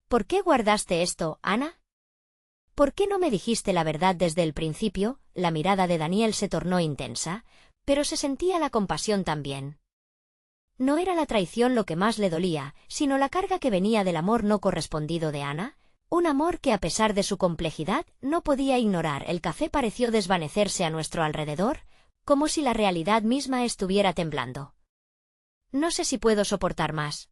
¿Por qué guardaste esto, Ana? ¿Por qué no me dijiste la verdad desde el principio? La mirada de Daniel se tornó intensa, pero se sentía la compasión también. No era la traición lo que más le dolía, sino la carga que venía del amor no correspondido de Ana, un amor que a pesar de su complejidad no podía ignorar. El café pareció desvanecerse a nuestro alrededor, como si la realidad misma estuviera temblando. No sé si puedo soportar más.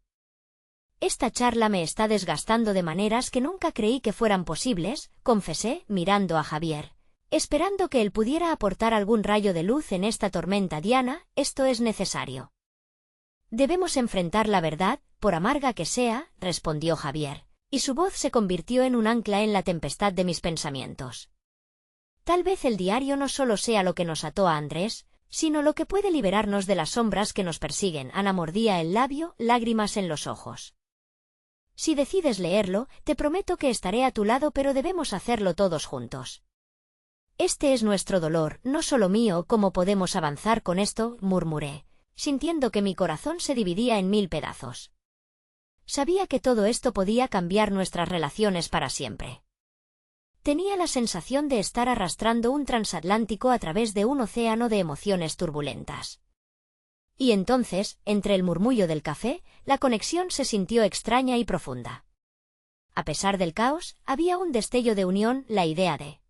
Esta charla me está desgastando de maneras que nunca creí que fueran posibles, confesé, mirando a Javier, esperando que él pudiera aportar algún rayo de luz en esta tormenta. Diana, esto es necesario. Debemos enfrentar la verdad, por amarga que sea, respondió Javier, y su voz se convirtió en un ancla en la tempestad de mis pensamientos. Tal vez el diario no solo sea lo que nos ató a Andrés, sino lo que puede liberarnos de las sombras que nos persiguen. Ana mordía el labio, lágrimas en los ojos. Si decides leerlo, te prometo que estaré a tu lado, pero debemos hacerlo todos juntos. Este es nuestro dolor, no solo mío. ¿Cómo podemos avanzar con esto?, murmuré, sintiendo que mi corazón se dividía en 1000 pedazos. Sabía que todo esto podía cambiar nuestras relaciones para siempre. Tenía la sensación de estar arrastrando un transatlántico a través de un océano de emociones turbulentas. Y entonces, entre el murmullo del café, la conexión se sintió extraña y profunda. A pesar del caos, había un destello de unión, la idea de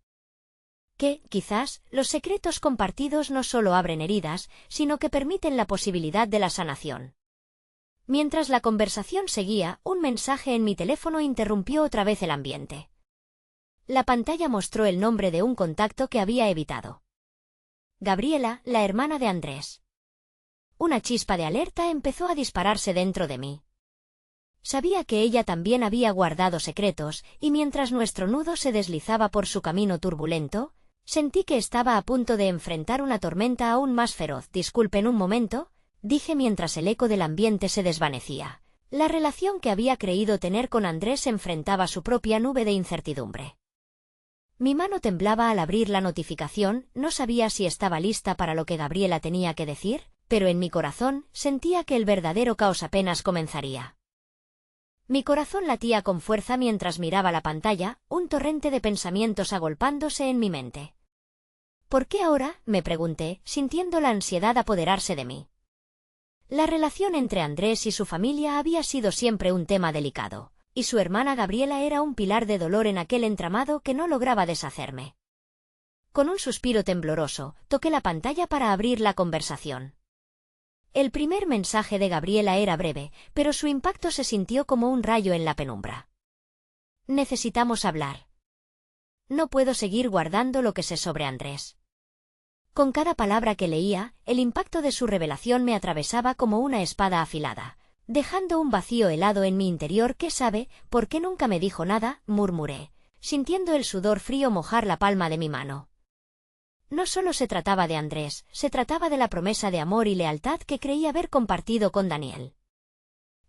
que, quizás, los secretos compartidos no solo abren heridas, sino que permiten la posibilidad de la sanación. Mientras la conversación seguía, un mensaje en mi teléfono interrumpió otra vez el ambiente. La pantalla mostró el nombre de un contacto que había evitado. Gabriela, la hermana de Andrés. Una chispa de alerta empezó a dispararse dentro de mí. Sabía que ella también había guardado secretos, y mientras nuestro nudo se deslizaba por su camino turbulento, sentí que estaba a punto de enfrentar una tormenta aún más feroz. Disculpen un momento, dije mientras el eco del ambiente se desvanecía. La relación que había creído tener con Andrés enfrentaba su propia nube de incertidumbre. Mi mano temblaba al abrir la notificación. No sabía si estaba lista para lo que Gabriela tenía que decir, pero en mi corazón sentía que el verdadero caos apenas comenzaría. Mi corazón latía con fuerza mientras miraba la pantalla, un torrente de pensamientos agolpándose en mi mente. ¿Por qué ahora?, me pregunté, sintiendo la ansiedad apoderarse de mí. La relación entre Andrés y su familia había sido siempre un tema delicado, y su hermana Gabriela era un pilar de dolor en aquel entramado que no lograba deshacerme. Con un suspiro tembloroso, toqué la pantalla para abrir la conversación. El primer mensaje de Gabriela era breve, pero su impacto se sintió como un rayo en la penumbra. Necesitamos hablar. No puedo seguir guardando lo que sé sobre Andrés. Con cada palabra que leía, el impacto de su revelación me atravesaba como una espada afilada, dejando un vacío helado en mi interior. ¿Qué sabe? ¿Por qué nunca me dijo nada?, murmuré, sintiendo el sudor frío mojar la palma de mi mano. No solo se trataba de Andrés, se trataba de la promesa de amor y lealtad que creí haber compartido con Daniel.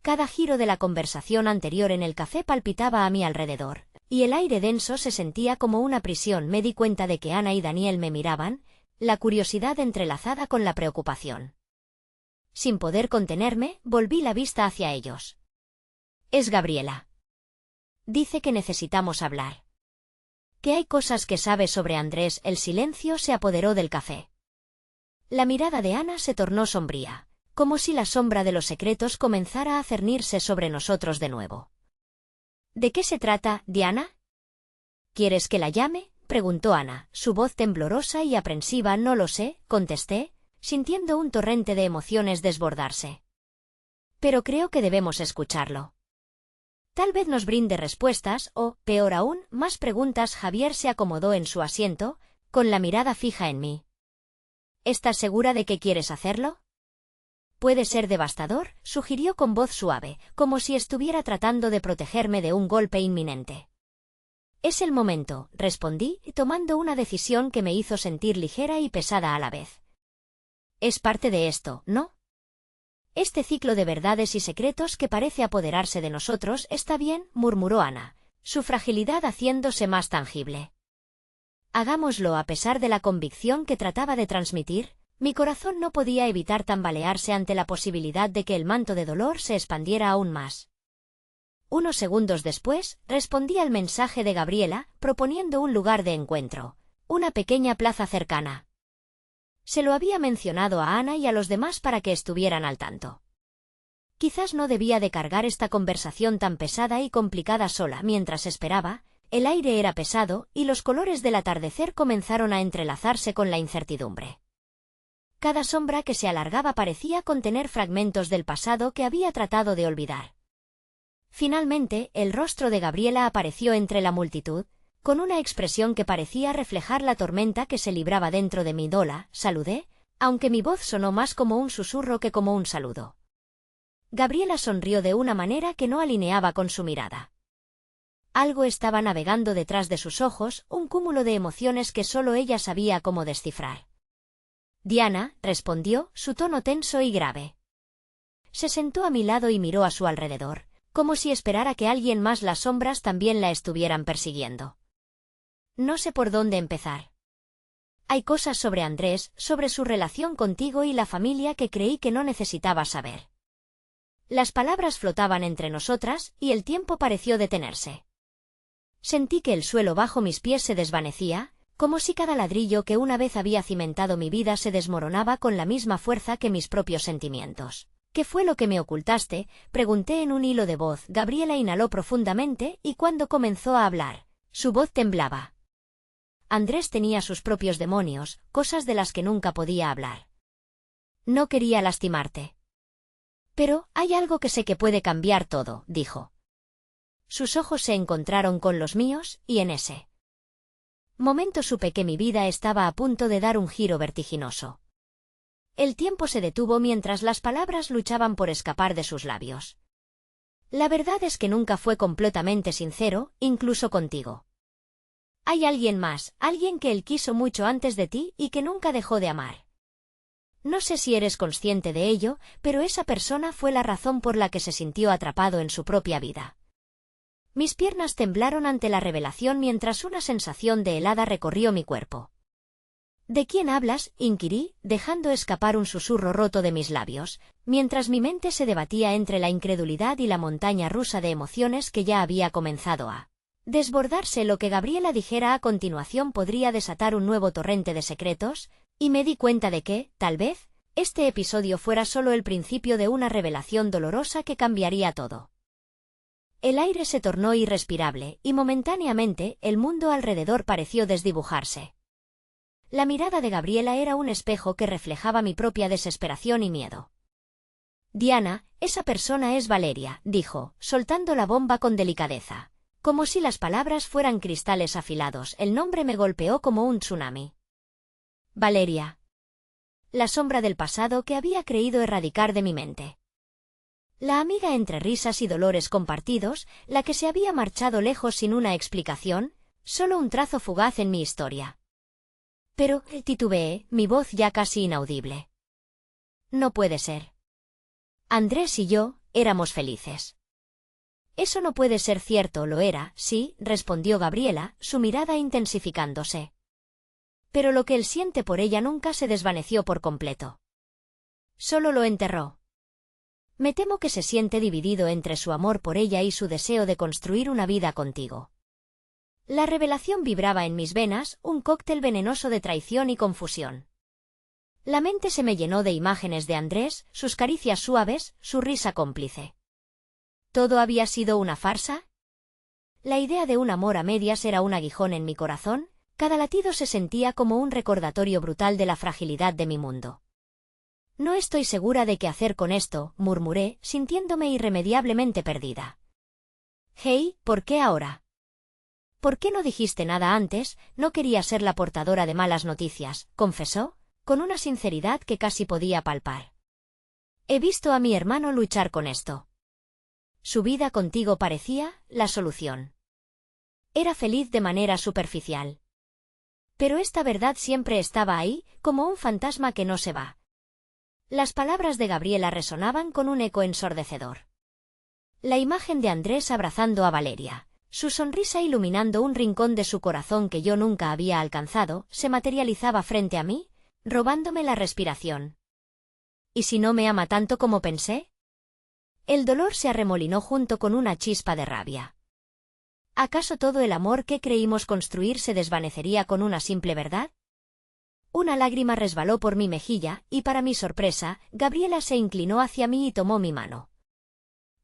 Cada giro de la conversación anterior en el café palpitaba a mi alrededor, y el aire denso se sentía como una prisión. Me di cuenta de que Ana y Daniel me miraban, la curiosidad entrelazada con la preocupación. Sin poder contenerme, volví la vista hacia ellos. Es Gabriela. Dice que necesitamos hablar. Que hay cosas que sabe sobre Andrés. El silencio se apoderó del café. La mirada de Ana se tornó sombría, como si la sombra de los secretos comenzara a cernirse sobre nosotros de nuevo. ¿De qué se trata, Diana? ¿Quieres que la llame?, preguntó Ana, su voz temblorosa y aprensiva. No lo sé, contesté, sintiendo un torrente de emociones desbordarse. Pero creo que debemos escucharlo. Tal vez nos brinde respuestas o, peor aún, más preguntas. Javier se acomodó en su asiento, con la mirada fija en mí. ¿Estás segura de que quieres hacerlo? Puede ser devastador, sugirió con voz suave, como si estuviera tratando de protegerme de un golpe inminente. Es el momento, respondí, tomando una decisión que me hizo sentir ligera y pesada a la vez. Es parte de esto, ¿no? Este ciclo de verdades y secretos que parece apoderarse de nosotros. Está bien, murmuró Ana, su fragilidad haciéndose más tangible. Hagámoslo. A pesar de la convicción que trataba de transmitir, mi corazón no podía evitar tambalearse ante la posibilidad de que el manto de dolor se expandiera aún más. Unos segundos después, respondí al mensaje de Gabriela, proponiendo un lugar de encuentro, una pequeña plaza cercana. Se lo había mencionado a Ana y a los demás para que estuvieran al tanto. Quizás no debía de cargar esta conversación tan pesada y complicada sola. Mientras esperaba, el aire era pesado y los colores del atardecer comenzaron a entrelazarse con la incertidumbre. Cada sombra que se alargaba parecía contener fragmentos del pasado que había tratado de olvidar. Finalmente, el rostro de Gabriela apareció entre la multitud, con una expresión que parecía reflejar la tormenta que se libraba dentro de mí. Hola, saludé, aunque mi voz sonó más como un susurro que como un saludo. Gabriela sonrió de una manera que no alineaba con su mirada. Algo estaba navegando detrás de sus ojos, un cúmulo de emociones que solo ella sabía cómo descifrar. Diana, respondió, su tono tenso y grave. Se sentó a mi lado y miró a su alrededor, como si esperara que alguien más. Las sombras también la estuvieran persiguiendo. No sé por dónde empezar. Hay cosas sobre Andrés, sobre su relación contigo y la familia que creí que no necesitaba saber. Las palabras flotaban entre nosotras y el tiempo pareció detenerse. Sentí que el suelo bajo mis pies se desvanecía, como si cada ladrillo que una vez había cimentado mi vida se desmoronaba con la misma fuerza que mis propios sentimientos. ¿Qué fue lo que me ocultaste?, pregunté en un hilo de voz. Gabriela inhaló profundamente y cuando comenzó a hablar, su voz temblaba. Andrés tenía sus propios demonios, cosas de las que nunca podía hablar. No quería lastimarte. Pero hay algo que sé que puede cambiar todo, dijo. Sus ojos se encontraron con los míos, y en ese momento supe que mi vida estaba a punto de dar un giro vertiginoso. El tiempo se detuvo mientras las palabras luchaban por escapar de sus labios. La verdad es que nunca fue completamente sincero, incluso contigo. Hay alguien más, alguien que él quiso mucho antes de ti y que nunca dejó de amar. No sé si eres consciente de ello, pero esa persona fue la razón por la que se sintió atrapado en su propia vida. Mis piernas temblaron ante la revelación mientras una sensación de helada recorrió mi cuerpo. ¿De quién hablas?, inquirí, dejando escapar un susurro roto de mis labios, mientras mi mente se debatía entre la incredulidad y la montaña rusa de emociones que ya había comenzado a desbordarse. Lo que Gabriela dijera a continuación podría desatar un nuevo torrente de secretos, y me di cuenta de que, tal vez, este episodio fuera solo el principio de una revelación dolorosa que cambiaría todo. El aire se tornó irrespirable, y momentáneamente el mundo alrededor pareció desdibujarse. La mirada de Gabriela era un espejo que reflejaba mi propia desesperación y miedo. Diana, esa persona es Valeria, dijo, soltando la bomba con delicadeza. Como si las palabras fueran cristales afilados, el nombre me golpeó como un tsunami. Valeria. La sombra del pasado que había creído erradicar de mi mente. La amiga entre risas y dolores compartidos, la que se había marchado lejos sin una explicación, solo un trazo fugaz en mi historia. Pero, titubeé, mi voz ya casi inaudible. No puede ser. Andrés y yo, éramos felices. Eso no puede ser cierto. Lo era, sí, respondió Gabriela, su mirada intensificándose. Pero lo que él siente por ella nunca se desvaneció por completo. Solo lo enterró. Me temo que se siente dividido entre su amor por ella y su deseo de construir una vida contigo. La revelación vibraba en mis venas, un cóctel venenoso de traición y confusión. La mente se me llenó de imágenes de Andrés, sus caricias suaves, su risa cómplice. ¿Todo había sido una farsa? La idea de un amor a medias era un aguijón en mi corazón, cada latido se sentía como un recordatorio brutal de la fragilidad de mi mundo. No estoy segura de qué hacer con esto, murmuré, sintiéndome irremediablemente perdida. Hey, ¿por qué ahora? ¿Por qué no dijiste nada antes? No quería ser la portadora de malas noticias, confesó, con una sinceridad que casi podía palpar. He visto a mi hermano luchar con esto. Su vida contigo parecía la solución. Era feliz de manera superficial. Pero esta verdad siempre estaba ahí, como un fantasma que no se va. Las palabras de Gabriela resonaban con un eco ensordecedor. La imagen de Andrés abrazando a Valeria, su sonrisa iluminando un rincón de su corazón que yo nunca había alcanzado, se materializaba frente a mí, robándome la respiración. ¿Y si no me ama tanto como pensé? El dolor se arremolinó junto con una chispa de rabia. ¿Acaso todo el amor que creímos construir se desvanecería con una simple verdad? Una lágrima resbaló por mi mejilla, y para mi sorpresa, Gabriela se inclinó hacia mí y tomó mi mano.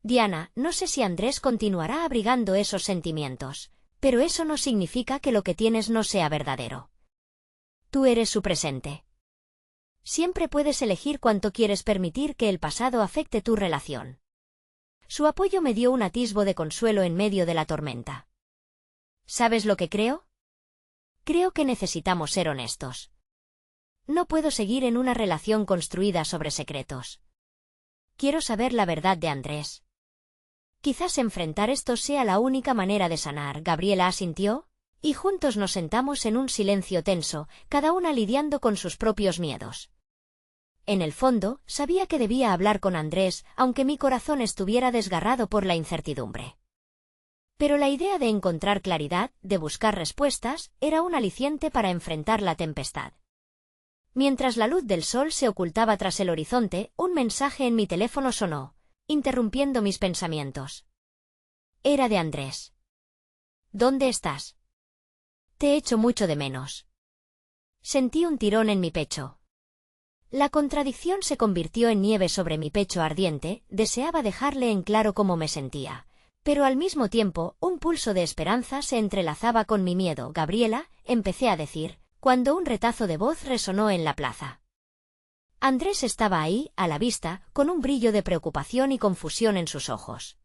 Diana, no sé si Andrés continuará abrigando esos sentimientos, pero eso no significa que lo que tienes no sea verdadero. Tú eres su presente. Siempre puedes elegir cuánto quieres permitir que el pasado afecte tu relación. Su apoyo me dio un atisbo de consuelo en medio de la tormenta. ¿Sabes lo que creo? Creo que necesitamos ser honestos. No puedo seguir en una relación construida sobre secretos. Quiero saber la verdad de Andrés. Quizás enfrentar esto sea la única manera de sanar. Gabriela asintió, y juntos nos sentamos en un silencio tenso, cada una lidiando con sus propios miedos. En el fondo, sabía que debía hablar con Andrés, aunque mi corazón estuviera desgarrado por la incertidumbre. Pero la idea de encontrar claridad, de buscar respuestas, era un aliciente para enfrentar la tempestad. Mientras la luz del sol se ocultaba tras el horizonte, un mensaje en mi teléfono sonó, interrumpiendo mis pensamientos. Era de Andrés. ¿Dónde estás? Te echo mucho de menos. Sentí un tirón en mi pecho. La contradicción se convirtió en nieve sobre mi pecho ardiente, deseaba dejarle en claro cómo me sentía. Pero al mismo tiempo, un pulso de esperanza se entrelazaba con mi miedo. Gabriela, empecé a decir, cuando un retazo de voz resonó en la plaza. Andrés estaba ahí, a la vista, con un brillo de preocupación y confusión en sus ojos.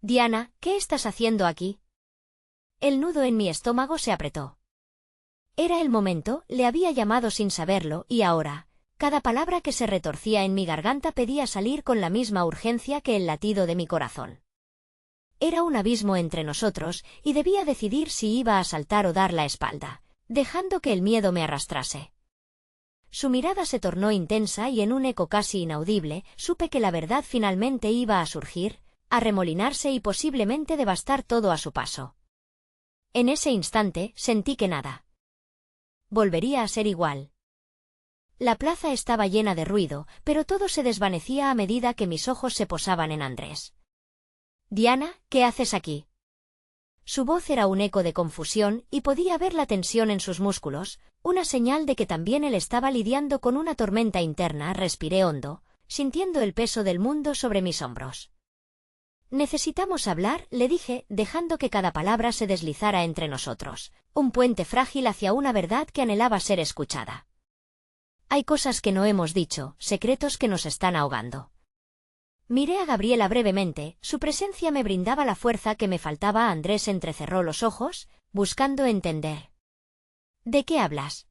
Diana, ¿qué estás haciendo aquí? El nudo en mi estómago se apretó. Era el momento, le había llamado sin saberlo, y ahora, cada palabra que se retorcía en mi garganta pedía salir con la misma urgencia que el latido de mi corazón. Era un abismo entre nosotros, y debía decidir si iba a saltar o dar la espalda, dejando que el miedo me arrastrase. Su mirada se tornó intensa y en un eco casi inaudible, supe que la verdad finalmente iba a surgir, a remolinarse y posiblemente devastar todo a su paso. En ese instante, sentí que nada volvería a ser igual. La plaza estaba llena de ruido, pero todo se desvanecía a medida que mis ojos se posaban en Andrés. Diana, ¿qué haces aquí? Su voz era un eco de confusión y podía ver la tensión en sus músculos, una señal de que también él estaba lidiando con una tormenta interna. Respiré hondo, sintiendo el peso del mundo sobre mis hombros. Necesitamos hablar, le dije, dejando que cada palabra se deslizara entre nosotros, un puente frágil hacia una verdad que anhelaba ser escuchada. Hay cosas que no hemos dicho, secretos que nos están ahogando. Miré a Gabriela brevemente, su presencia me brindaba la fuerza que me faltaba. Andrés entrecerró los ojos, buscando entender. ¿De qué hablas?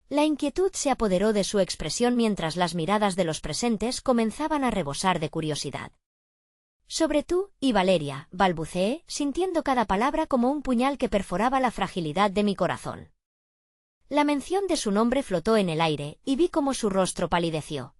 La inquietud se apoderó de su expresión mientras las miradas de los presentes comenzaban a rebosar de curiosidad. Sobre tú y Valeria, balbuceé, sintiendo cada palabra como un puñal que perforaba la fragilidad de mi corazón. La mención de su nombre flotó en el aire, y vi cómo su rostro palideció.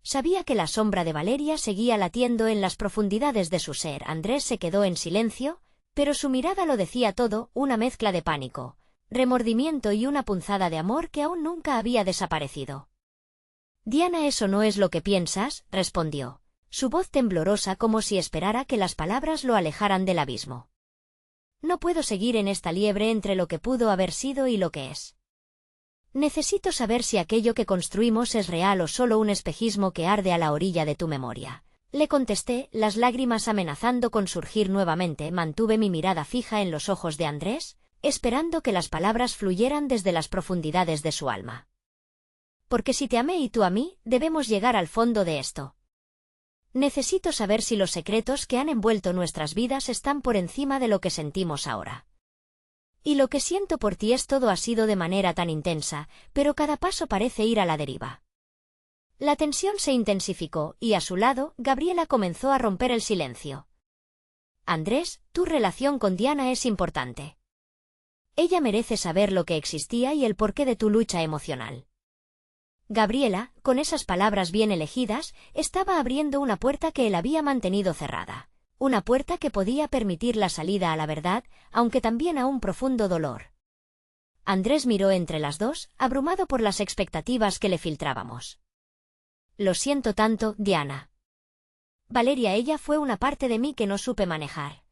Sabía que la sombra de Valeria seguía latiendo en las profundidades de su ser. Andrés se quedó en silencio, pero su mirada lo decía todo, una mezcla de pánico, remordimiento y una punzada de amor que aún nunca había desaparecido. Diana, eso no es lo que piensas, respondió, su voz temblorosa como si esperara que las palabras lo alejaran del abismo. No puedo seguir en esta liebre entre lo que pudo haber sido y lo que es. Necesito saber si aquello que construimos es real o solo un espejismo que arde a la orilla de tu memoria. Le contesté, las lágrimas amenazando con surgir nuevamente. Mantuve mi mirada fija en los ojos de Andrés, esperando que las palabras fluyeran desde las profundidades de su alma. Porque si te amé y tú a mí, debemos llegar al fondo de esto. Necesito saber si los secretos que han envuelto nuestras vidas están por encima de lo que sentimos ahora. Y lo que siento por ti es todo ha sido de manera tan intensa, pero cada paso parece ir a la deriva. La tensión se intensificó y a su lado, Gabriela comenzó a romper el silencio. Andrés, tu relación con Diana es importante. Ella merece saber lo que existía y el porqué de tu lucha emocional. Gabriela, con esas palabras bien elegidas, estaba abriendo una puerta que él había mantenido cerrada. Una puerta que podía permitir la salida a la verdad, aunque también a un profundo dolor. Andrés miró entre las dos, abrumado por las expectativas que le filtrábamos. Lo siento tanto, Diana. Valeria, ella fue una parte de mí que no supe manejar.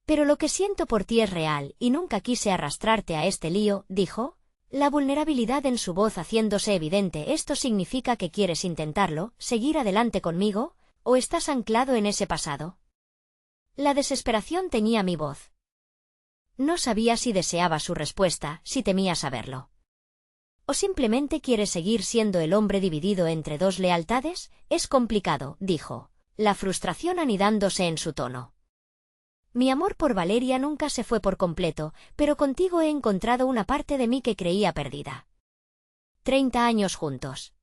Pero lo que siento por ti es real, y nunca quise arrastrarte a este lío, dijo, la vulnerabilidad en su voz haciéndose evidente. ¿Esto significa que quieres intentarlo, seguir adelante conmigo, o estás anclado en ese pasado? La desesperación teñía mi voz. No sabía si deseaba su respuesta, si temía saberlo. ¿O simplemente quieres seguir siendo el hombre dividido entre dos lealtades? Es complicado, dijo, la frustración anidándose en su tono. Mi amor por Valeria nunca se fue por completo, pero contigo he encontrado una parte de mí que creía perdida. 30 años juntos.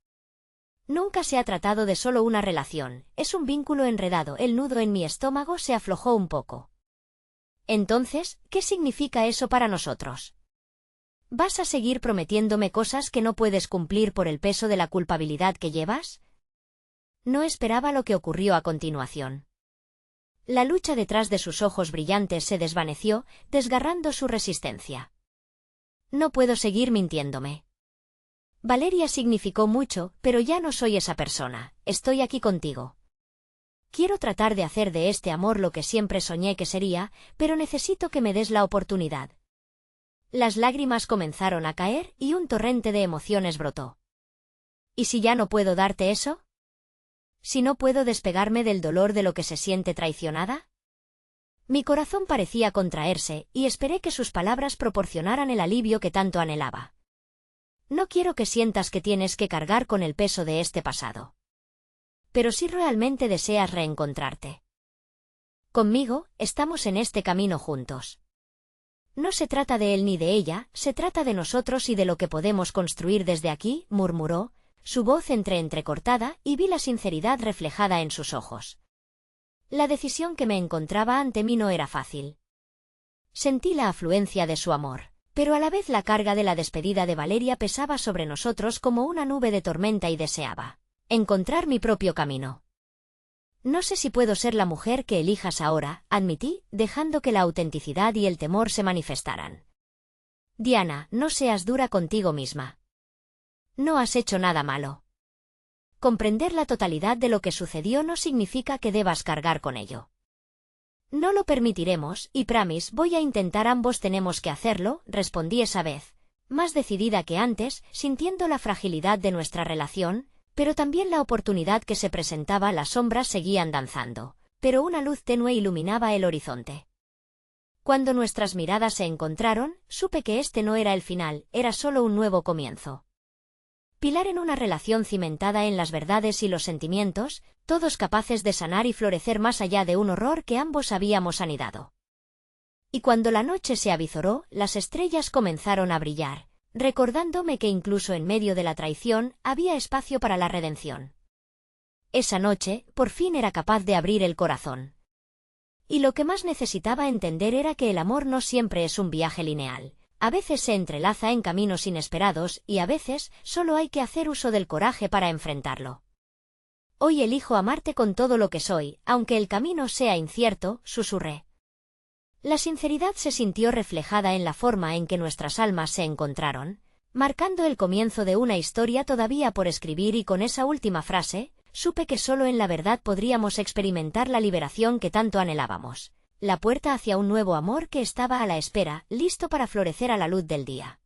Nunca se ha tratado de solo una relación, es un vínculo enredado. El nudo en mi estómago se aflojó un poco. Entonces, ¿qué significa eso para nosotros? ¿Vas a seguir prometiéndome cosas que no puedes cumplir por el peso de la culpabilidad que llevas? No esperaba lo que ocurrió a continuación. La lucha detrás de sus ojos brillantes se desvaneció, desgarrando su resistencia. No puedo seguir mintiéndome. Valeria significó mucho, pero ya no soy esa persona, estoy aquí contigo. Quiero tratar de hacer de este amor lo que siempre soñé que sería, pero necesito que me des la oportunidad. Las lágrimas comenzaron a caer y un torrente de emociones brotó. ¿Y si ya no puedo darte eso? ¿Si no puedo despegarme del dolor de lo que se siente traicionada? Mi corazón parecía contraerse, y esperé que sus palabras proporcionaran el alivio que tanto anhelaba. No quiero que sientas que tienes que cargar con el peso de este pasado. Pero si realmente deseas reencontrarte conmigo, estamos en este camino juntos. No se trata de él ni de ella, se trata de nosotros y de lo que podemos construir desde aquí, murmuró, su voz entrecortada, y vi la sinceridad reflejada en sus ojos. La decisión que me encontraba ante mí no era fácil. Sentí la afluencia de su amor, pero a la vez la carga de la despedida de Valeria pesaba sobre nosotros como una nube de tormenta y deseaba encontrar mi propio camino. No sé si puedo ser la mujer que elijas ahora, admití, dejando que la autenticidad y el temor se manifestaran. Diana, no seas dura contigo misma. No has hecho nada malo. Comprender la totalidad de lo que sucedió no significa que debas cargar con ello. No lo permitiremos, y Pramis, voy a intentar. Ambos tenemos que hacerlo, respondí esa vez, más decidida que antes, sintiendo la fragilidad de nuestra relación, pero también la oportunidad que se presentaba. Las sombras seguían danzando, pero una luz tenue iluminaba el horizonte. Cuando nuestras miradas se encontraron, supe que este no era el final, era solo un nuevo comienzo. Pilar en una relación cimentada en las verdades y los sentimientos, todos capaces de sanar y florecer más allá de un horror que ambos habíamos anidado. Y cuando la noche se avizoró, las estrellas comenzaron a brillar, recordándome que incluso en medio de la traición había espacio para la redención. Esa noche, por fin era capaz de abrir el corazón. Y lo que más necesitaba entender era que el amor no siempre es un viaje lineal. A veces se entrelaza en caminos inesperados y a veces solo hay que hacer uso del coraje para enfrentarlo. Hoy elijo amarte con todo lo que soy, aunque el camino sea incierto, susurré. La sinceridad se sintió reflejada en la forma en que nuestras almas se encontraron, marcando el comienzo de una historia todavía por escribir, y con esa última frase, supe que solo en la verdad podríamos experimentar la liberación que tanto anhelábamos. La puerta hacia un nuevo amor que estaba a la espera, listo para florecer a la luz del día.